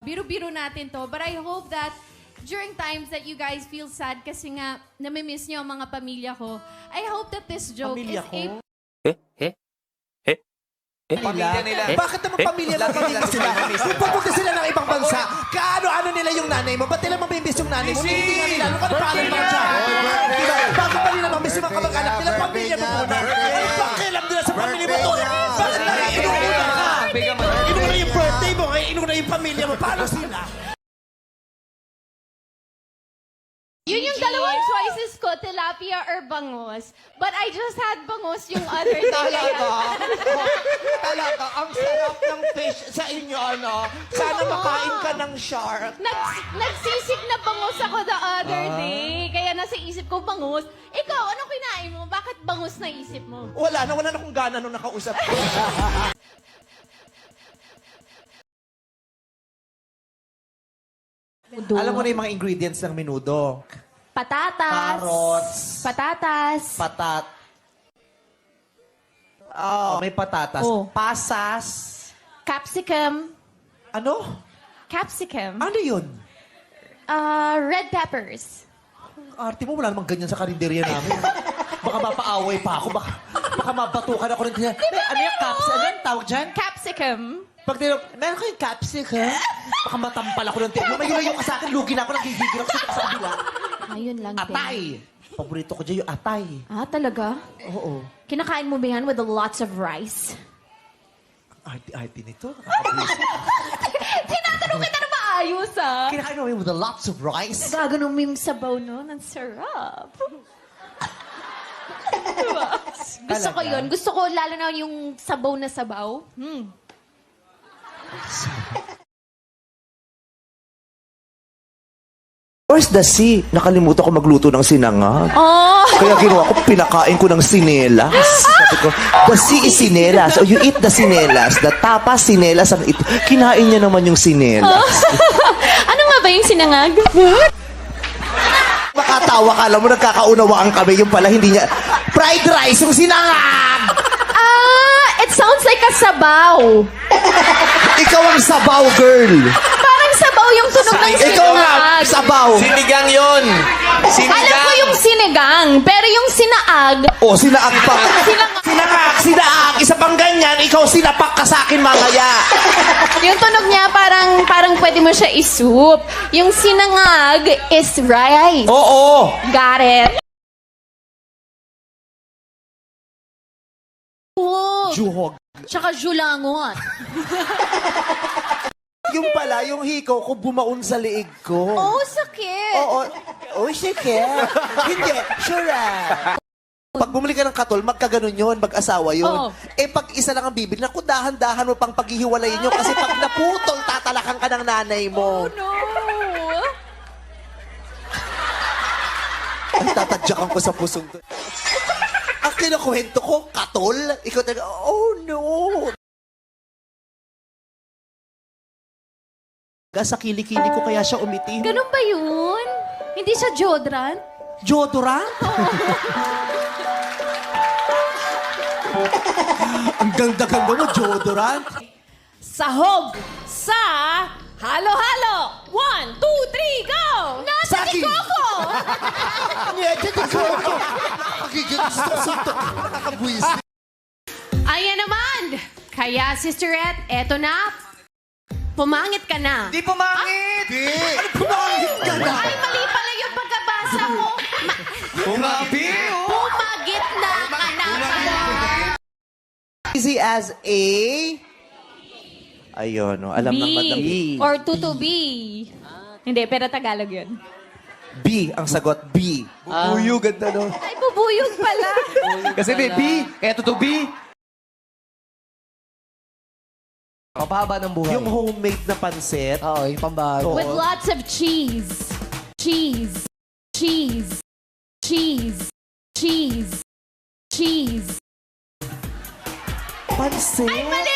Biro-biro natin to. But I hope that during times that you guys feel sad kasi nga namimiss niyo ang mga pamilya ko, I hope that this joke Pamilya is ko? able... Pamilya nila. Bakit naman pamilya mo pamilya sila? Pupunta sila ng ibang bansa. Kaano-ano nila yung nanay mo? Ba't nila mamimiss yung nanay mo? Hindi nga nila. Ano ka na pangalan mo siya? Diba? Bakit pa nila mamimiss yung mga kamag-anak nila? Pamilya mo muna. Ay, pakialam nila sa pamilya mo to. Bakit na inuuna ka? Inuna yung birthday mo. Ay, inuna yung pamilya mo. Paano sila? Yun yung dalawang choices ko, tilapia or bangus. But I just had bangus yung other day. Talaga, ang sarap ng fish sa inyo, ano? Sana makain ka ng shark. Nagsisik na bangus ako the other day. Kaya nasa isip ko bangus. Ikaw, anong kinain mo? Bakit bangus na isip mo? Wala na akong gana nung nakausap ko. Alam mo na yung mga ingredients ng menudo. Patatas. Carrots. Patatas. Oh, may patatas. Oh. Pasas. Capsicum. Ano? Capsicum. Ano yun? Red peppers. Arte mo, wala namang ganyan sa karinderya namin. Baka mapaaway pa ako. Baka mabatukan ako ng ganyan. Ano yung caps? Ano yung tawag dyan? Capsicum. Pag tinanong, meron kayong capsicum? Baka matampal ako ng tiyan. Lumayo ka sa akin, lugi na ako, nagigigil ako sa kabila. Ayun lang din. Atay! Paborito ko dyan yung atay. Ah, talaga? Oo. Kinakain mo ba yan with lots of rice? Arte nito. Tinatanong kita na maayos, ah. Kinakain mo with lots of rice. Gaganon mo yung sabaw, no? Ang sarap. Diba? Gusto ko yun. Gusto ko lalo na yung sabaw na sabaw. Where's the sea? Nakalimutan ko magluto ng sinangag. Oh! Kaya ginawa ko, pinakain ko ng sinelas. Sabi ko, the sea is sinelas. O you eat the sinelas. The tapas, sinelas. Ang kinain niya naman yung sinelas. Ano nga ba yung sinangag? Makatawa ka, alam mo, nagkakaunawaan kami. Yung pala, hindi niya... Fried rice yung sinangag! It sounds like a sabaw. Ikaw ang sabaw, girl. Parang sabaw yung tunog ng sinangag. Ikaw nga, sabaw. Sinigang yun. Alam ko yung sinigang, pero yung sinaag, O, sinaag pa. Sinangag. Sinaag. Isa pang ganyan, ikaw sinapak ka sa akin mamaya. yung tunog niya parang pwede mo siya isup. Yung sinangag is rice. Oo. Got it. Oh, Juhog. tsaka julangot. Yung pala, yung hikaw ko bumaon sa liig ko. Oh, sakit. Oo. Oh, sige. Hindi. Sure. Pag bumili ka ng katol, magkaganon yun, mag-asawa yun. Oo. Eh, pag isa lang ang bibili, naku, dahan-dahan mo pang paghihiwalayin nyo kasi pag naputol, tatalakan ka ng nanay mo. Oh, no. Ay, tatadyakan ko sa pusong to. Ang kinukwento ko, katol? Ikaw talaga, oh no. Sa kilikili ko kaya siya umitim. Ganun ba yun? Hindi siya deodorant? Deodorant? Ang ganda-ganda mo, deodorant. Sahog sa halo-halo. 1, 2, 3, go! Nasa si Coco! Ayan naman! Kaya, Sisterette, eto na. Pumangit ka na. Di pumangit! Pumangit ka na! Ay, mali pala yung pagkabasa mo. Pumabi! Pumagit na ka na pala. Easy as A. Ayun, no. Alam ng madam. B. Or tutuB. Hindi, pero Tagalog yun. B ang sagot. B. Bubuyo, ganda, no? Ay, bubuyog pala. Kasi may B, kaya tuto B. Kapahaba ng buhay. Yung homemade na pansit. Oo, yung pambago. With lots of cheese. Cheese. Cheese. Cheese. Cheese. Cheese. Pansit? Ay, mali!